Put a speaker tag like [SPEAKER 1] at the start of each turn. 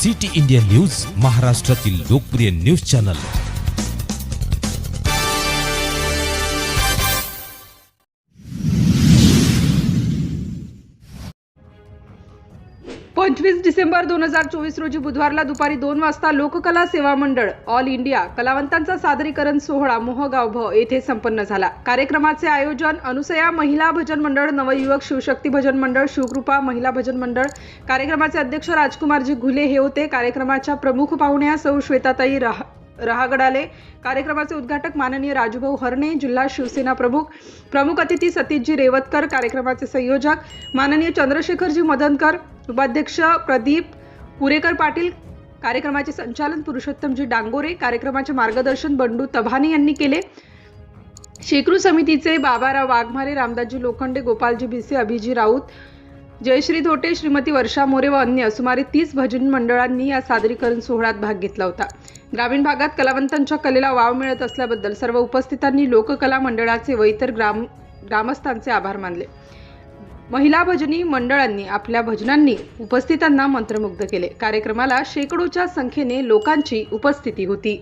[SPEAKER 1] City India news, महाराष्ट्रातील लोकप्रिय news channel.
[SPEAKER 2] 25 December 2024 रोजी बुधवारला दुपारी 2 वाजता लोककला सेवा मंडळ ऑल इंडिया कलावंतांचा सादरीकरण सोहळा मोहगाव भ येथे संपन्न झाला। कार्यक्रमाचे आयोजन अनुसया महिला भजन मंडळ, नवयुवक शिवशक्ती भजन मंडळ, शिवकृपा महिला भजन मंडळ। कार्यक्रमाचे अध्यक्ष राजकुमारजी घुले हे होते। कार्यक्रमाच्या प्रमुख पाहुण्या सौ श्वेताताई रहागडाले, कार्यक्रमाचे उद्घाटक माननीय राजूभाऊ हरणे, जिल्हा शिवसेना प्रमुख अतिथी सतीशजी रेवतकर, कार्यक्रमाचे संयोजक माननीय चंद्रशेखरजी मदनकर, उपाध्यक्ष प्रदीप पुरेकर पाटील, कार्यक्रमाचे संचालन पुरुषोत्तमजी डांगोरे, कार्यक्रमाचे मार्गदर्शन बंडू तभाने यांनी केले। शेकरू समितीचे बाबाराव वाघमारे, रामदासजी लोखंडे, गोपालजी भिसे, अभिजी राऊत, जयश्री धोटे, श्रीमती वर्षा मोरे व अन्य सुमारे 30 भजन मंडळांनी या सादरीकरण सोहळ्यात भाग घेतला होता। ग्रामीण भागात कलावंतांच्या कलेला वाव मिळत असल्याबद्दल सर्व उपस्थितांनी लोककला मंडळाचे व इतर ग्रामस्थांचे आभार मानले। महिला भजनी मंडळांनी आपल्या भजनांनी उपस्थितांना मंत्रमुग्ध केले। कार्यक्रमाला शेकडोच्या संख्येने लोकांची उपस्थिती होती।